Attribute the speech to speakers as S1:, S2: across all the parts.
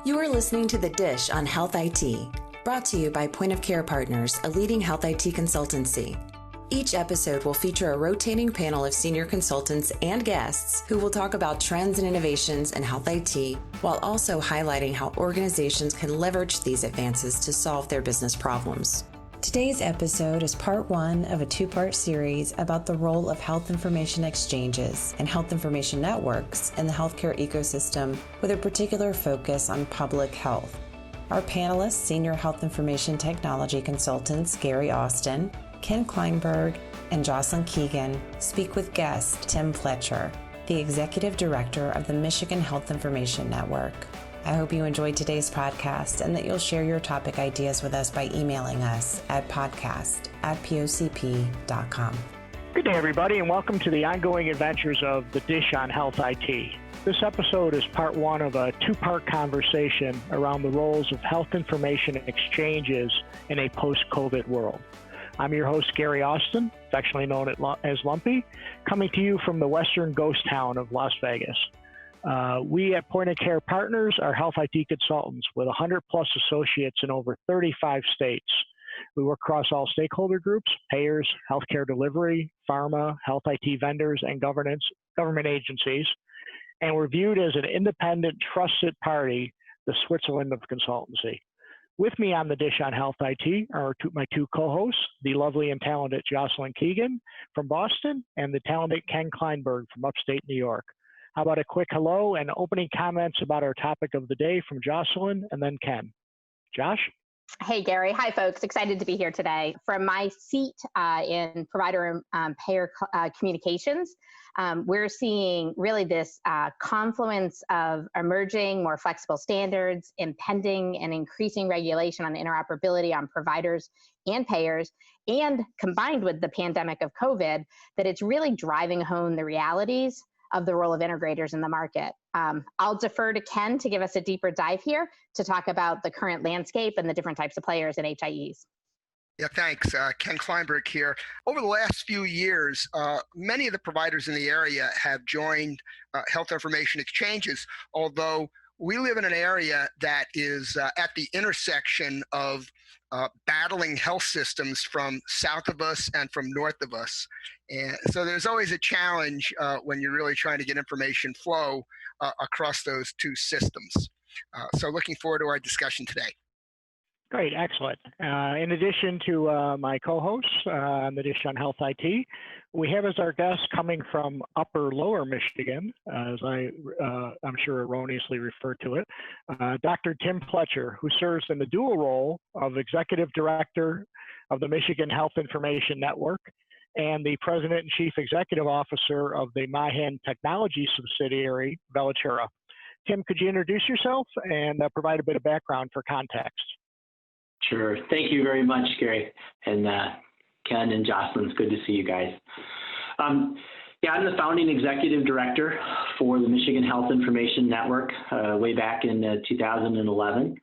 S1: You are listening to The Dish on Health IT, brought to you by Point of Care Partners, a leading health IT consultancy. Each episode will feature a rotating panel of senior consultants and guests who will talk about trends and innovations in health IT, while also highlighting how organizations can leverage these advances to solve their business problems. Today's episode is part one of a two-part series about the role of health information exchanges and health information networks in the healthcare ecosystem, with a particular focus on public health. Our panelists, senior health information technology consultants Gary Austin, Ken Kleinberg, and Jocelyn Keegan, speak with guest Tim Pletcher, the Executive Director of the Michigan Health Information Network. I hope you enjoyed today's podcast and that you'll share your topic ideas with us by emailing us at podcast@pocp.com.
S2: Good day, everybody, and welcome to the ongoing adventures of The Dish on Health IT. This episode is part one of a two-part conversation around the roles of health information exchanges in a post-COVID world. I'm your host, Gary Austin, affectionately known as Lumpy, coming to you from the western ghost town of Las Vegas. We at Point of Care Partners are health IT consultants with 100 plus associates in over 35 states. We work across all stakeholder groups, payers, healthcare delivery, pharma, health IT vendors, and government agencies. And we're viewed as an independent, trusted party, the Switzerland of consultancy. With me on The Dish on Health IT are my two co-hosts, the lovely and talented Jocelyn Keegan from Boston and the talented Ken Kleinberg from upstate New York. How about a quick hello and opening comments about our topic of the day from Jocelyn and then Ken. Josh?
S3: Hey, Gary. Hi, folks. Excited to be here today. From my seat in provider and payer communications, we're seeing really this confluence of emerging, more flexible standards, impending and increasing regulation on interoperability on providers and payers, and combined with the pandemic of COVID, that it's really driving home the realities of the role of integrators in the market. I'll defer to Ken to give us a deeper dive here to talk about the current landscape and the different types of players in HIEs.
S4: Yeah, thanks. Ken Kleinberg here. Over the last few years, many of the providers in the area have joined health information exchanges, although we live in an area that is at the intersection of battling health systems from south of us and from north of us. And so there's always a challenge when you're really trying to get information flow across those two systems. So looking forward to our discussion today.
S2: Great, excellent. In addition to my co-hosts on The Dish on Health IT, we have as our guest coming from Upper Lower Michigan, as I'm sure erroneously referred to it, Dr. Tim Pletcher, who serves in the dual role of Executive Director of the Michigan Health Information Network and the President and Chief Executive Officer of the MiHIN technology subsidiary, Velatura. Tim, could you introduce yourself and provide a bit of background for context?
S5: Sure. Thank you very much, Gary. And Ken and Jocelyn, it's good to see you guys. I'm the founding executive director for the Michigan Health Information Network way back in 2011.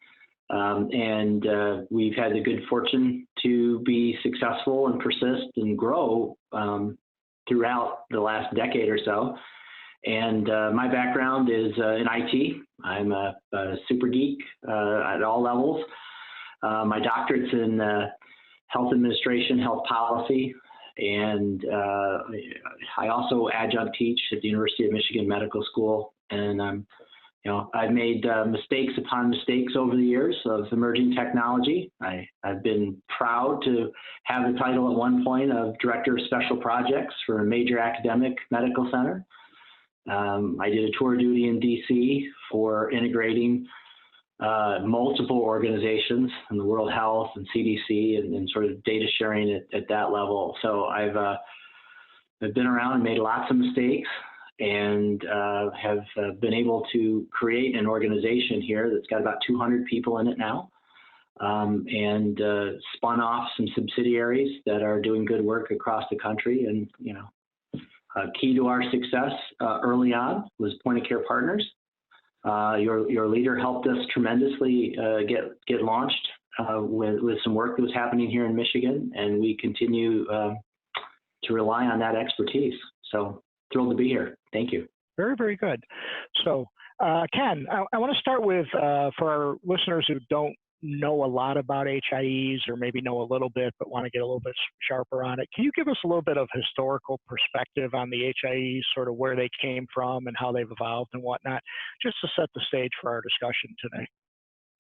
S5: And we've had the good fortune to be successful and persist and grow throughout the last decade or so. And my background is in IT. I'm a super geek at all levels. My doctorate's in health administration, health policy, and I also adjunct teach at the University of Michigan Medical School. And I've made mistakes upon mistakes over the years of emerging technology. I've been proud to have the title at one point of Director of Special Projects for a major academic medical center. I did a tour of duty in DC for integrating multiple organizations in the World Health and CDC and sort of data sharing at that level. So I've been around and made lots of mistakes and have been able to create an organization here that's got about 200 people in it now, and spun off some subsidiaries that are doing good work across the country. And, key to our success early on was Point of Care Partners. Your leader helped us tremendously get launched with some work that was happening here in Michigan, and we continue to rely on that expertise. So thrilled to be here. Thank you.
S2: Very, very good. So Ken, I want to start with, for our listeners who don't know a lot about HIEs or maybe know a little bit but want to get a little bit sharper on it, can you give us a little bit of historical perspective on the HIEs, sort of where they came from and how they've evolved and whatnot, just to set the stage for our discussion today?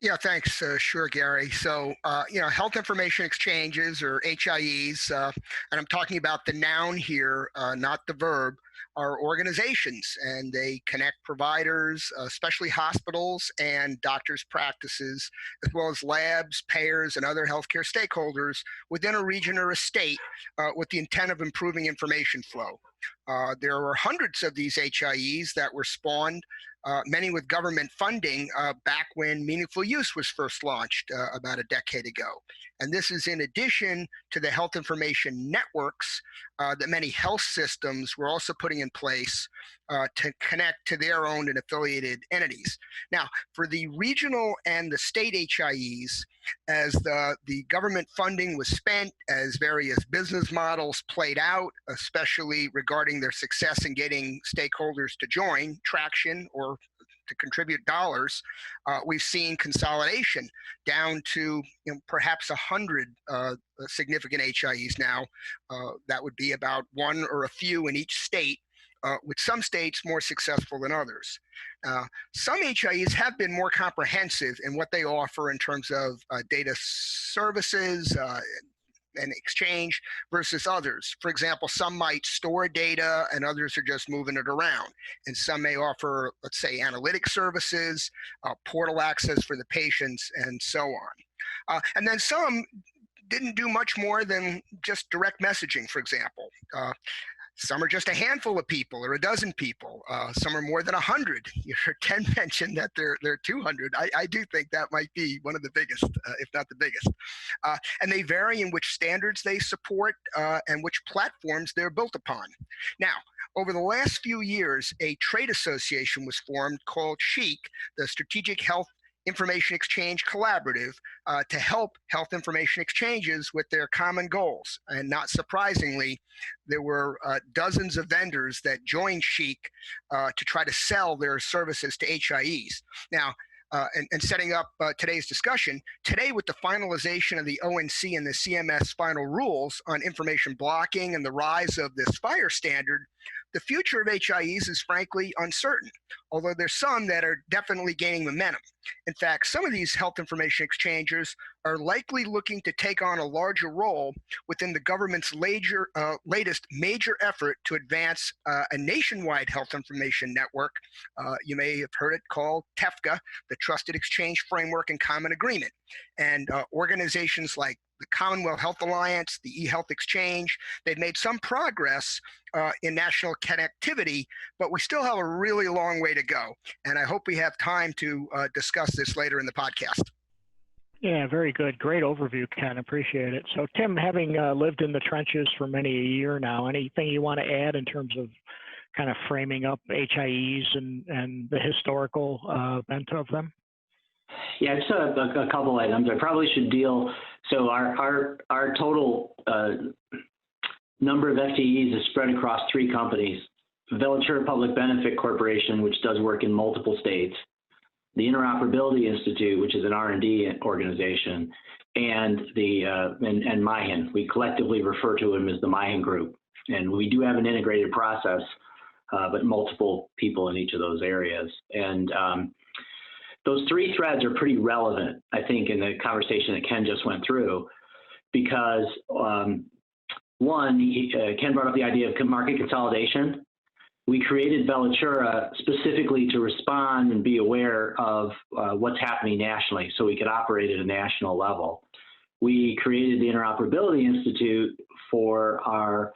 S4: Yeah, thanks. Sure, Gary. So, health information exchanges, or HIEs, and I'm talking about the noun here, not the verb, are organizations, and they connect providers, especially hospitals and doctors' practices, as well as labs, payers, and other healthcare stakeholders within a region or a state with the intent of improving information flow. There were hundreds of these HIEs that were spawned, many with government funding, back when Meaningful Use was first launched about a decade ago. And this is in addition to the health information networks that many health systems were also putting in place to connect to their own and affiliated entities. Now, for the regional and the state HIEs, as the government funding was spent, as various business models played out, especially regarding their success in getting stakeholders to join, traction, or to contribute dollars, we've seen consolidation down to perhaps 100 significant HIEs now. That would be about one or a few in each state, with some states more successful than others. Some HIEs have been more comprehensive in what they offer in terms of data services and exchange versus others. For example, some might store data and others are just moving it around. And some may offer, let's say, analytic services, portal access for the patients, and so on. And then some didn't do much more than just direct messaging, for example. Some are just a handful of people or a dozen people. Some are more than 100. You heard Ken mention that they're 200. I do think that might be one of the biggest, if not the biggest. And they vary in which standards they support and which platforms they're built upon. Now, over the last few years, a trade association was formed called SHIEC, the Strategic Health Information Exchange Collaborative, to help health information exchanges with their common goals. And not surprisingly, there were dozens of vendors that joined SHIEC to try to sell their services to HIEs. Now, and setting up today's discussion, today with the finalization of the ONC and the CMS final rules on information blocking and the rise of this FHIR standard, the future of HIEs is frankly uncertain, although there's some that are definitely gaining momentum. In fact, some of these health information exchangers are likely looking to take on a larger role within the government's latest major effort to advance a nationwide health information network. You may have heard it called TEFCA, the Trusted Exchange Framework and Common Agreement. And organizations like the Commonwealth Health Alliance, the eHealth Exchange, they've made some progress in national connectivity, but we still have a really long way to go. And I hope we have time to discuss this later in the podcast.
S2: Yeah, very good. Great overview, Ken. Appreciate it. So, Tim, having lived in the trenches for many a year now, anything you want to add in terms of kind of framing up HIEs and the historical bent of them?
S5: Yeah, just a couple items. I probably should deal. So our total number of FTEs is spread across 3 companies: Velatura Public Benefit Corporation, which does work in multiple states; the Interoperability Institute, which is an R&D organization; and and MiHIN. We collectively refer to them as the MiHIN Group, and we do have an integrated process, but multiple people in each of those areas. And those 3 threads are pretty relevant, I think, in the conversation that Ken just went through, because one, Ken brought up the idea of market consolidation. We created Velatura specifically to respond and be aware of what's happening nationally, so we could operate at a national level. We created the Interoperability Institute for our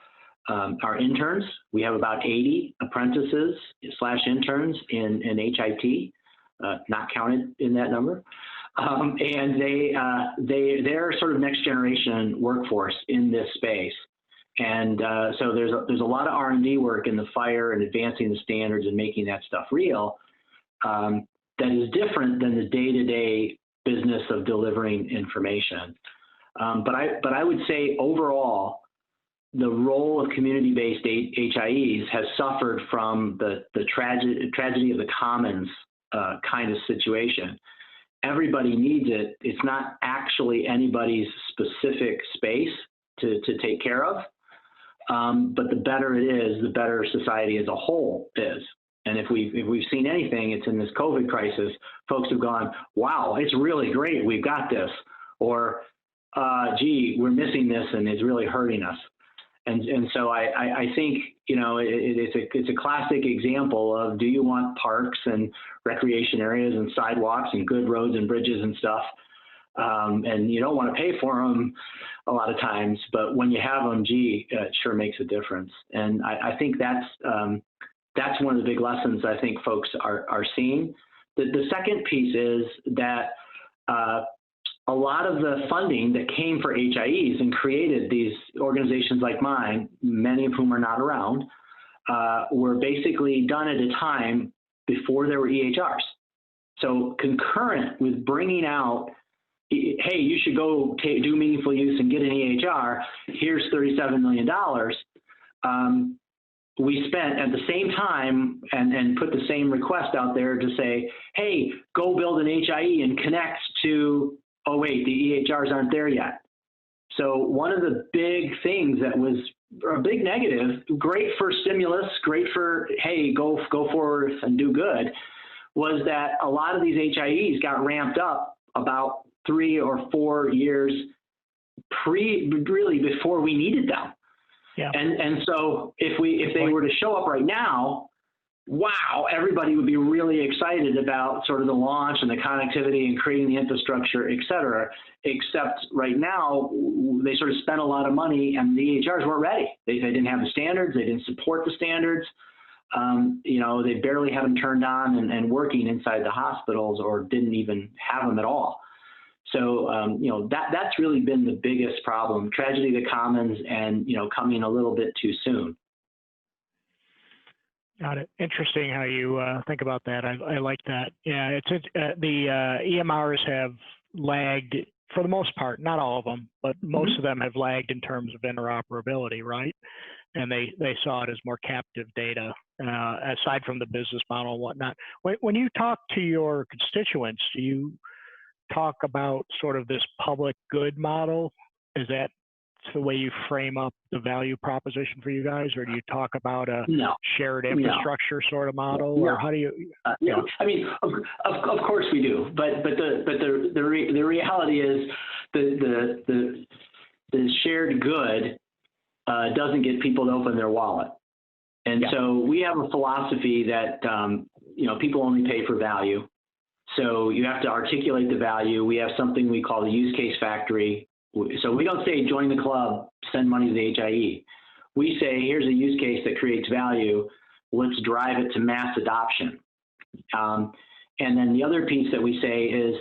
S5: interns. We have about 80 apprentices / interns in HIT. Not counted in that number, and they're sort of next generation workforce in this space, and so there's a lot of R&D work in the FHIR and advancing the standards and making that stuff real. That is different than the day-to-day business of delivering information. But I would say overall, the role of community-based HIEs has suffered from the tragedy of the commons kind of situation. Everybody needs it. It's not actually anybody's specific space to take care of. But the better it is, the better society as a whole is. And if we've seen anything, it's in this COVID crisis. Folks have gone, wow, it's really great, we've got this. Or, gee, we're missing this and it's really hurting us. And so I think, it's a classic example of, do you want parks and recreation areas and sidewalks and good roads and bridges and stuff? And you don't want to pay for them a lot of times, but when you have them, gee, it sure makes a difference. And I think that's one of the big lessons I think folks are seeing. The second piece is that a lot of the funding that came for HIEs and created these organizations like mine, many of whom are not around, were basically done at a time before there were EHRs. So concurrent with bringing out, hey, you should go do meaningful use and get an EHR, here's $37 million. We spent at the same time and put the same request out there to say, hey, go build an HIE and connect to, oh wait, the EHRs aren't there yet. So one of the big things that was a big negative, great for stimulus, great for, hey, go forward and do good, was that a lot of these HIEs got ramped up about 3 or 4 years really before we needed them.
S2: Yeah.
S5: And so if they were to show up right now, wow, everybody would be really excited about sort of the launch and the connectivity and creating the infrastructure, et cetera, except right now they sort of spent a lot of money and the EHRs weren't ready. They didn't have the standards, they didn't support the standards. They barely have them turned on and working inside the hospitals, or didn't even have them at all. So, that's really been the biggest problem, tragedy of the commons, and, coming a little bit too soon.
S2: Got it. Interesting how you think about that. I like that. Yeah, the EMRs have lagged for the most part, not all of them, but most of them have lagged in terms of interoperability, right? And they saw it as more captive data, aside from the business model and whatnot. When you talk to your constituents, do you talk about sort of this public good model? Is that the way you frame up the value proposition for you guys, or do you talk about a shared infrastructure sort of model, or how do you?
S5: I mean, of course we do, but the reality is the shared good doesn't get people to open their wallet, and so we have a philosophy that people only pay for value. So you have to articulate the value. We have something we call the use case factory. So we don't say join the club, send money to the HIE. We say here's a use case that creates value. Let's drive it to mass adoption. And then the other piece that we say is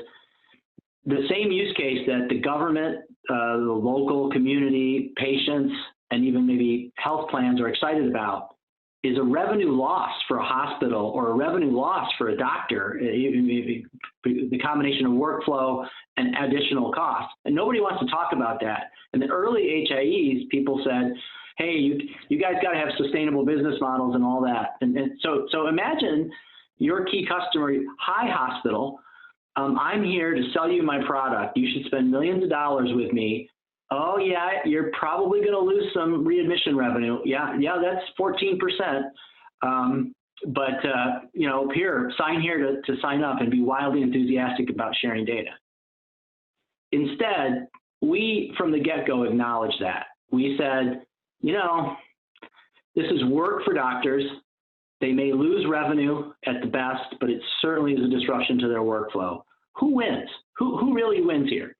S5: the same use case that the government, the local community, patients, and even maybe health plans are excited about is a revenue loss for a hospital or a revenue loss for a doctor, the combination of workflow and additional costs. And nobody wants to talk about that. In the early HIEs, people said, hey, you guys got to have sustainable business models and all that. And so imagine your key customer, hi hospital, I'm here to sell you my product. You should spend millions of dollars with me. Oh yeah, you're probably going to lose some readmission revenue. Yeah, that's 14%. But here, sign here to sign up and be wildly enthusiastic about sharing data. Instead, we from the get-go acknowledged that. We said, this is work for doctors. They may lose revenue at the best, but it certainly is a disruption to their workflow. Who wins? Who really wins here?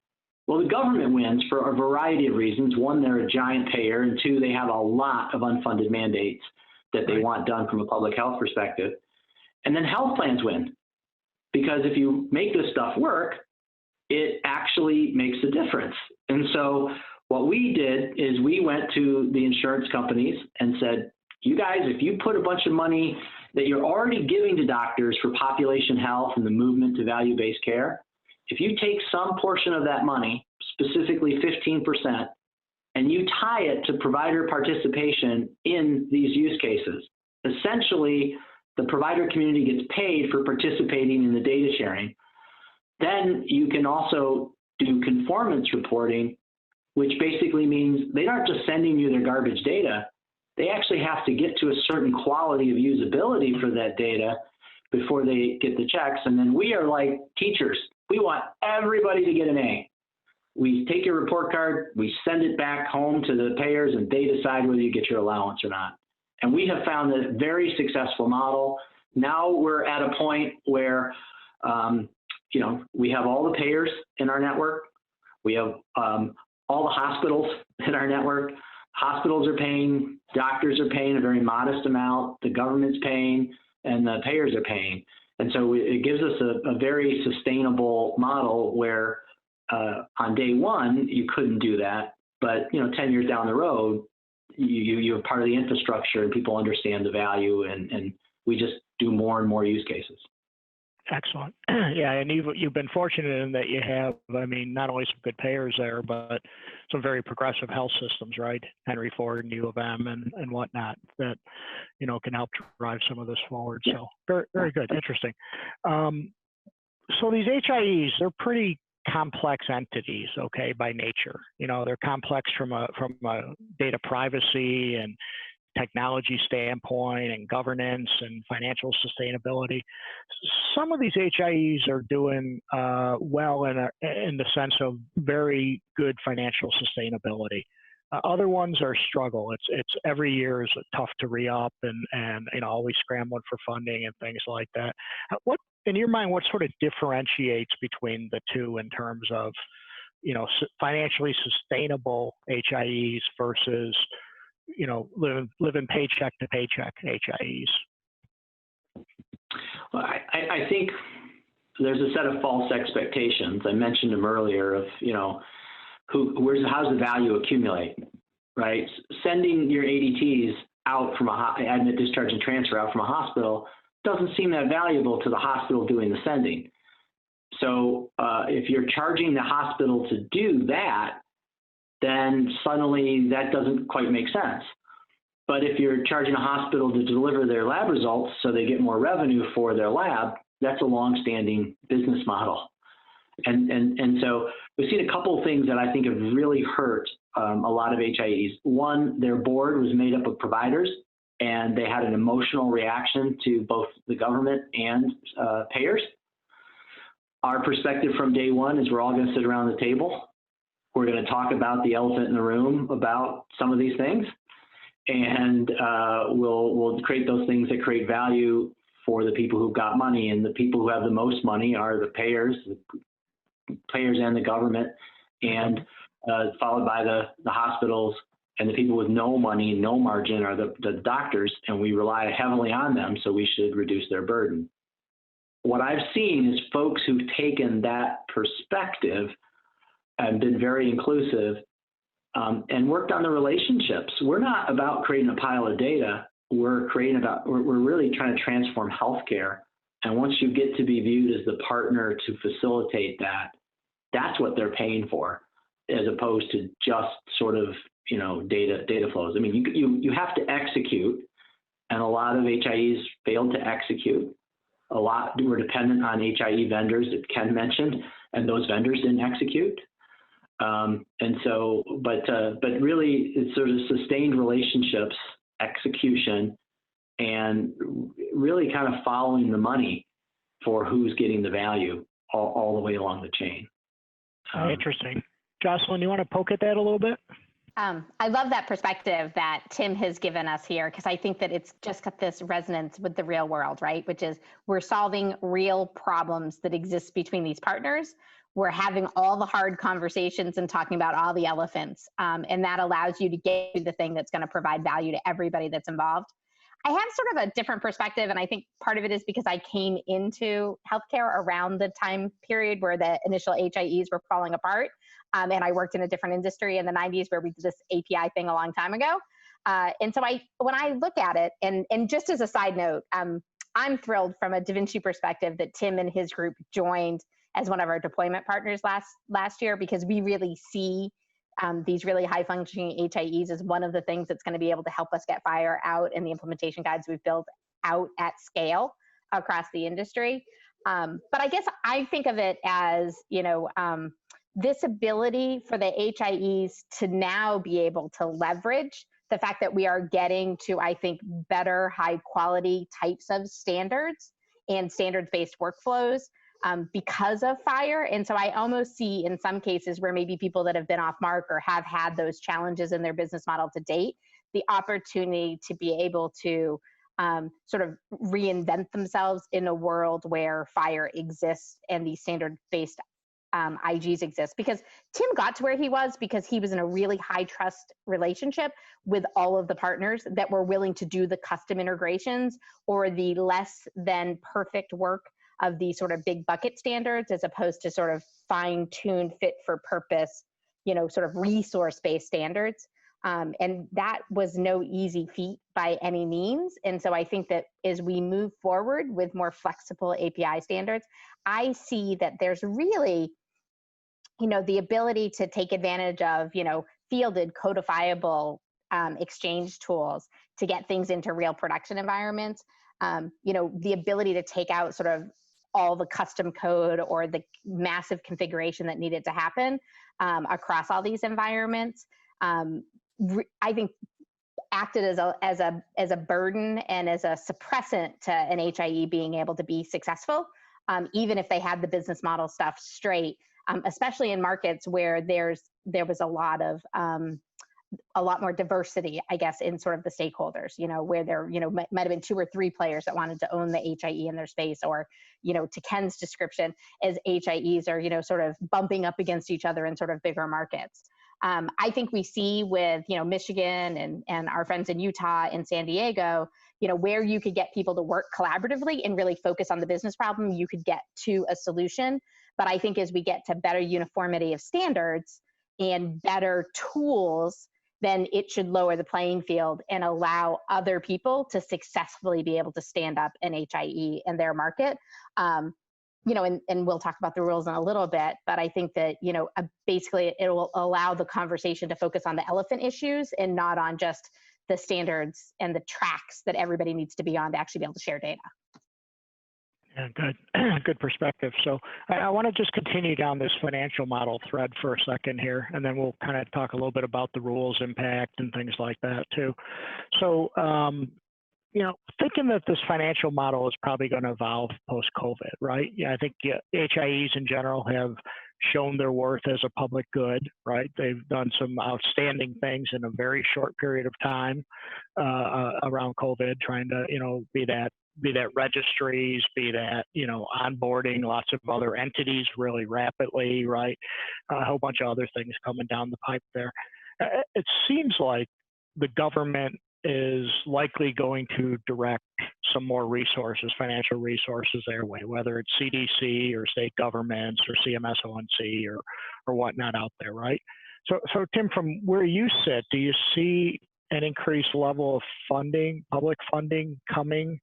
S5: Well, the government wins for a variety of reasons. One, they're a giant payer, and two, they have a lot of unfunded mandates that they want done from a public health perspective. And then health plans win, because if you make this stuff work, it actually makes a difference. And so what we did is we went to the insurance companies and said, you guys, if you put a bunch of money that you're already giving to doctors for population health and the movement to value-based care, if you take some portion of that money, specifically 15%, and you tie it to provider participation in these use cases, essentially the provider community gets paid for participating in the data sharing. Then you can also do conformance reporting, which basically means they aren't just sending you their garbage data. They actually have to get to a certain quality of usability for that data before they get the checks. And then we are like teachers. We want everybody to get an A. We take your report card, we send it back home to the payers, and they decide whether you get your allowance or not. And we have found a very successful model. Now we're at a point where, we have all the payers in our network. We have all the hospitals in our network. Hospitals are paying, doctors are paying a very modest amount, the government's paying, and the payers are paying. And so it gives us a very sustainable model where on day one, you couldn't do that, but 10 years down the road, you have part of the infrastructure and people understand the value, and we just do more and more use cases.
S2: Excellent. Yeah, and you've been fortunate in that you have, not only some good payers there, but some very progressive health systems, right? Henry Ford and U of M and whatnot that, can help drive some of this forward. Yeah. So very, very good. Interesting. So these HIEs, they're pretty complex entities, okay, by nature. They're complex from a data privacy and technology standpoint and governance and financial sustainability. Some of these HIEs are doing well in the sense of very good financial sustainability. Other ones are struggle. It's every year is tough to re-up and always scrambling for funding and things like that. What, in your mind, what sort of differentiates between the two in terms of financially sustainable HIEs versus living paycheck to paycheck HIEs?
S5: Well, I think there's a set of false expectations. I mentioned them earlier of, how's the value accumulate, right? Sending your ADTs out from admit, discharge, and transfer out from a hospital doesn't seem that valuable to the hospital doing the sending. So if you're charging the hospital to do that, then suddenly that doesn't quite make sense. But if you're charging a hospital to deliver their lab results so they get more revenue for their lab, that's a long-standing business model. And so we've seen a couple of things that I think have really hurt a lot of HIEs. One, their board was made up of providers, and they had an emotional reaction to both the government and payers. Our perspective from day one is we're all going to sit around the table. We're going to talk about the elephant in the room about some of these things, and we'll create those things that create value for the people who've got money, and the people who have the most money are the payers and the government, and followed by the hospitals, and the people with no money, no margin are the doctors, and we rely heavily on them, so we should reduce their burden. What I've seen is folks who've taken that perspective and been very inclusive and worked on the relationships. We're not about creating a pile of data. We're really trying to transform healthcare. And once you get to be viewed as the partner to facilitate that, that's what they're paying for, as opposed to just sort of data flows. You have to execute, and a lot of HIEs failed to execute. A lot were dependent on HIE vendors that Ken mentioned, and those vendors didn't execute. But really, it's sort of sustained relationships, execution, and really kind of following the money for who's getting the value all the way along the chain.
S2: Interesting. Jocelyn, you want to poke at that a little bit?
S3: I love that perspective that Tim has given us here, because I think that it's just got this resonance with the real world, right? Which is we're solving real problems that exist between these partners. We're having all the hard conversations and talking about all the elephants. And that allows you to get to the thing that's going to provide value to everybody that's involved. I have sort of a different perspective, and I think part of it is because I came into healthcare around the time period where the initial HIEs were falling apart. And I worked in a different industry in the 90s where we did this API thing a long time ago. And so when I look at it, and just as a side note, I'm thrilled from a Da Vinci perspective that Tim and his group joined as one of our deployment partners last year, because we really see these really high functioning HIEs as one of the things that's going to be able to help us get fire out in the implementation guides we've built out at scale across the industry. But I guess I think of it as, this ability for the HIEs to now be able to leverage the fact that we are getting to, I think, better high quality types of standards and standards-based workflows because of FHIR. And so I almost see in some cases where maybe people that have been off mark or have had those challenges in their business model to date, the opportunity to be able to sort of reinvent themselves in a world where FHIR exists and these standard-based IGs exist. Because Tim got to where he was because he was in a really high trust relationship with all of the partners that were willing to do the custom integrations or the less than perfect work of the sort of big bucket standards, as opposed to sort of fine-tuned, fit for purpose, sort of resource-based standards. And that was no easy feat by any means. And so I think that as we move forward with more flexible API standards, I see that there's really, the ability to take advantage of, fielded codifiable exchange tools to get things into real production environments. The ability to take out sort of all the custom code or the massive configuration that needed to happen across all these environments. I think acted as a burden and as a suppressant to an HIE being able to be successful, even if they had the business model stuff straight, especially in markets where there was a lot more diversity, I guess, in sort of the stakeholders, where there, might have been 2 or 3 players that wanted to own the HIE in their space, or, to Ken's description, as HIEs are, sort of bumping up against each other in sort of bigger markets. I think we see with, Michigan and our friends in Utah and San Diego, where you could get people to work collaboratively and really focus on the business problem, you could get to a solution. But I think as we get to better uniformity of standards and better tools, then it should lower the playing field and allow other people to successfully be able to stand up an HIE in their market. And we'll talk about the rules in a little bit, but I think that, basically it will allow the conversation to focus on the elephant issues and not on just the standards and the tracks that everybody needs to be on to actually be able to share data.
S2: Yeah, good perspective. So I want to just continue down this financial model thread for a second here, and then we'll kind of talk a little bit about the rules impact and things like that too. So, thinking that this financial model is probably going to evolve post-COVID, right? Yeah, I think HIEs in general have shown their worth as a public good, right? They've done some outstanding things in a very short period of time around COVID, trying to, be that registries, be that, onboarding lots of other entities really rapidly, right? A whole bunch of other things coming down the pipe there. It seems like the government is likely going to direct some more resources, financial resources their way, whether it's CDC or state governments or CMS-ONC or whatnot out there, right? So Tim, from where you sit, do you see an increased level of funding, public funding coming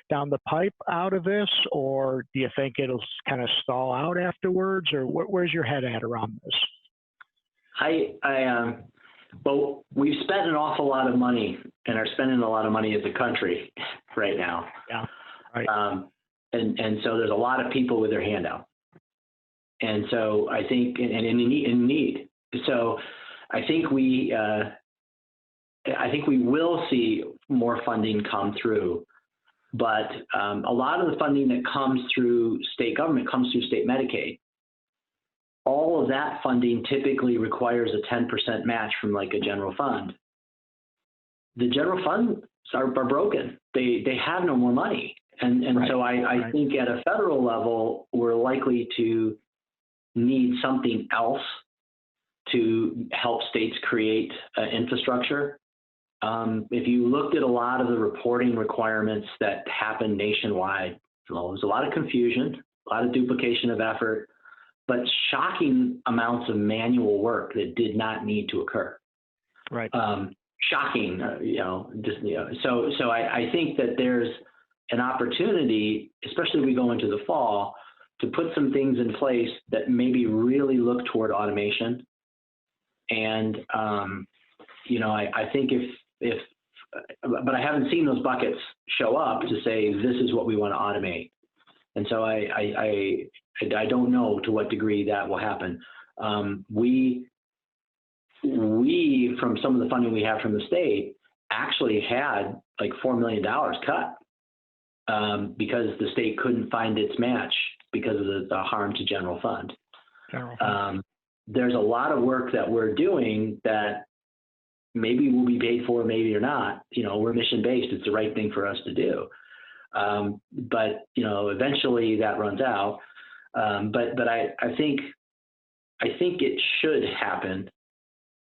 S2: down the pipe out of this, or do you think it'll kind of stall out afterwards, or where's your head at around this?
S5: Well, we've spent an awful lot of money and are spending a lot of money as a country right now.
S2: Yeah, right.
S5: And so there's a lot of people with their hand out. And so I think, and in need. So I think we will see more funding come through, but a lot of the funding that comes through state government comes through state Medicaid. All of that funding typically requires a 10% match from like a general fund. The general funds are broken. They have no more money. And right, so I think at a federal level, we're likely to need something else to help states create infrastructure. If you looked at a lot of the reporting requirements that happen nationwide, there's a lot of confusion, a lot of duplication of effort, but shocking amounts of manual work that did not need to occur.
S2: Right.
S5: Shocking, So I think that there's an opportunity, especially as we go into the fall, to put some things in place that maybe really look toward automation. And, I think if but I haven't seen those buckets show up to say, this is what we want to automate. And so I don't know to what degree that will happen. We, from some of the funding we have from the state, actually had like $4 million cut because the state couldn't find its match because of the harm to general fund. There's a lot of work that we're doing that maybe will be paid for, maybe or not. We're mission-based. It's the right thing for us to do. But eventually that runs out. But I think it should happen,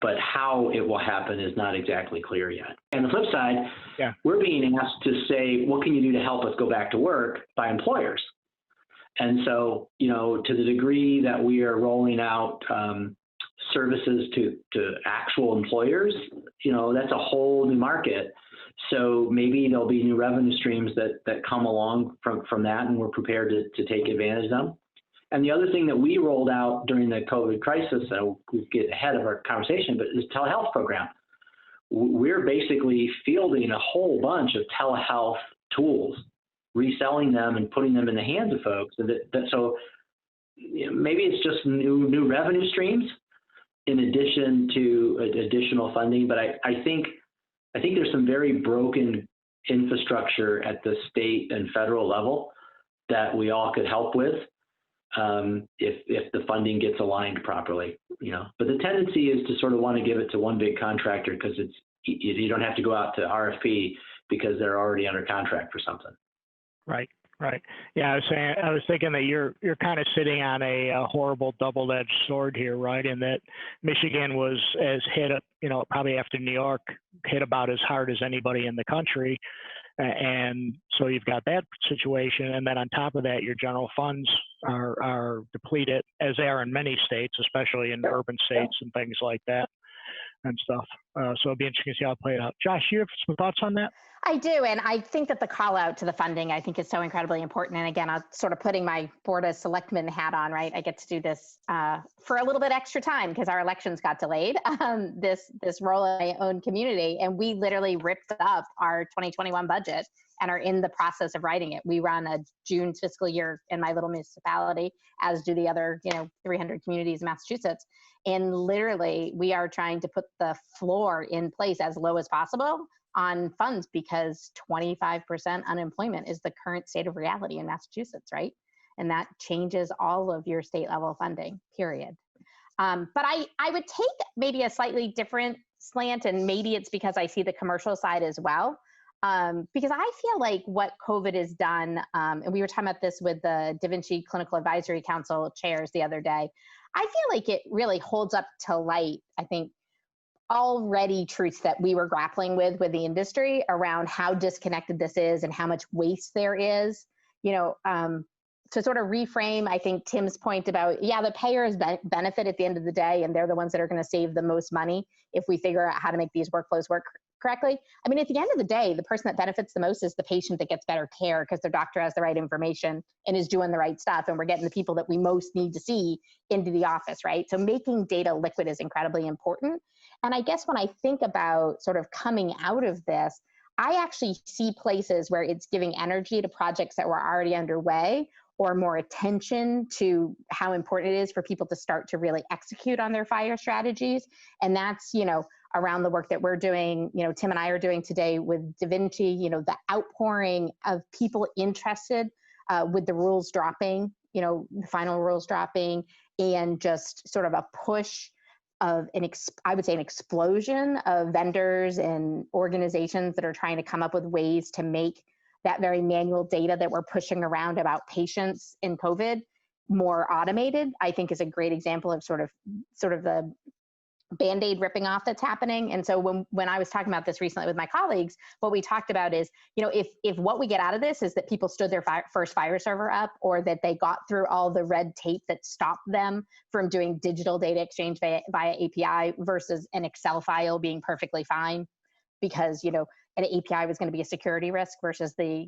S5: but how it will happen is not exactly clear yet. And the flip side, we're being asked to say, what can you do to help us go back to work by employers? And so, to the degree that we are rolling out services to actual employers, that's a whole new market. So maybe there'll be new revenue streams that come along from that, and we're prepared to take advantage of them. And the other thing that we rolled out during the COVID crisis, we get ahead of our conversation, but is telehealth program. We're basically fielding a whole bunch of telehealth tools, reselling them and putting them in the hands of folks. So maybe it's just new revenue streams in addition to additional funding. But I think there's some very broken infrastructure at the state and federal level that we all could help with if the funding gets aligned properly. But the tendency is to sort of want to give it to one big contractor because you don't have to go out to RFP because they're already under contract for something. Right.
S2: Yeah, I was thinking that you're kind of sitting on a horrible double-edged sword here, right? In that Michigan was as hit, probably after New York, hit about as hard as anybody in the country. And so you've got that situation. And then on top of that, your general funds are depleted, as they are in many states, especially in urban states and things like that and stuff. So it'll be interesting to see how it played out. Josh, you have some thoughts on that?
S3: I do. And I think that the call out to the funding, I think, is so incredibly important. And again, I'm sort of putting my Board of Selectmen hat on, right? I get to do this for a little bit extra time because our elections got delayed, this role in my own community. And we literally ripped up our 2021 budget and are in the process of writing it. We run a June fiscal year in my little municipality, as do the other 300 communities in Massachusetts. And literally, we are trying to put the floor in place as low as possible on funds because 25% unemployment is the current state of reality in Massachusetts, right? And that changes all of your state level funding, period. But I would take maybe a slightly different slant, and maybe it's because I see the commercial side as well. Because I feel like what COVID has done, and we were talking about this with the Da Vinci Clinical Advisory Council chairs the other day, I feel like it really holds up to light, I think, already truths that we were grappling with the industry around how disconnected this is and how much waste there is. To sort of reframe, I think Tim's point about, the payers benefit at the end of the day, and they're the ones that are going to save the most money if we figure out how to make these workflows work correctly. I mean, at the end of the day, the person that benefits the most is the patient that gets better care because their doctor has the right information and is doing the right stuff, and we're getting the people that we most need to see into the office, right? So making data liquid is incredibly important. And I guess when I think about sort of coming out of this, I actually see places where it's giving energy to projects that were already underway, or more attention to how important it is for people to start to really execute on their fire strategies. And that's, around the work that we're doing, Tim and I are doing today with Da Vinci, the outpouring of people interested with the rules dropping, the final rules dropping, and just sort of a push of I would say an explosion of vendors and organizations that are trying to come up with ways to make that very manual data that we're pushing around about patients in COVID more automated, I think is a great example of sort of the Band-Aid ripping off that's happening. And so when I was talking about this recently with my colleagues, what we talked about is, if what we get out of this is that people stood their first fire server up, or that they got through all the red tape that stopped them from doing digital data exchange via API versus an Excel file being perfectly fine because, an API was going to be a security risk versus the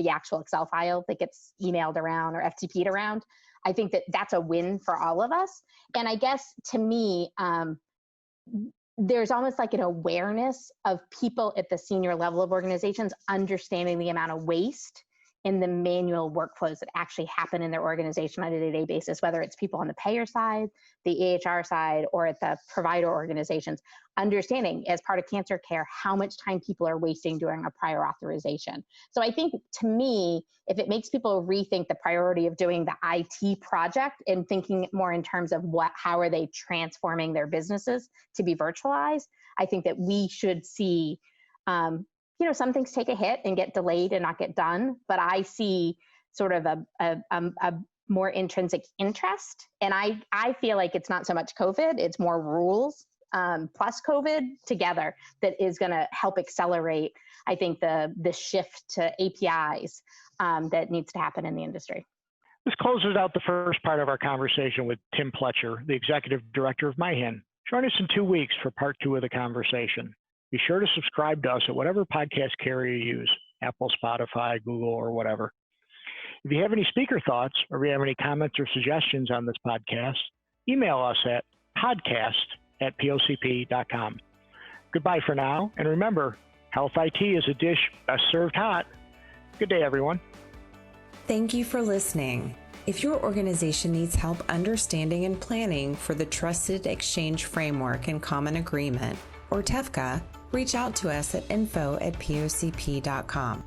S3: actual Excel file that gets emailed around or FTP'd around. I think that that's a win for all of us. And I guess to me, there's almost like an awareness of people at the senior level of organizations understanding the amount of waste in the manual workflows that actually happen in their organization on a day-to-day basis, whether it's people on the payer side, the EHR side, or at the provider organizations, understanding as part of cancer care how much time people are wasting doing a prior authorization. So I think, to me, if it makes people rethink the priority of doing the IT project and thinking more in terms of how are they transforming their businesses to be virtualized, I think that we should see some things take a hit and get delayed and not get done, but I see sort of a more intrinsic interest. And I feel like it's not so much COVID, it's more rules plus COVID together that is going to help accelerate, I think, the shift to APIs that needs to happen in the industry.
S2: This closes out the first part of our conversation with Tim Pletcher, the Executive Director of MiHIN. Join us in 2 weeks for part 2 of the conversation. Be sure to subscribe to us at whatever podcast carrier you use, Apple, Spotify, Google, or whatever. If you have any speaker thoughts or if you have any comments or suggestions on this podcast, email us at podcast@pocp.com. Goodbye for now, and remember, health IT is a dish best served hot. Good day, everyone.
S1: Thank you for listening. If your organization needs help understanding and planning for the Trusted Exchange Framework and Common Agreement, or TEFCA, reach out to us at info@pocp.com.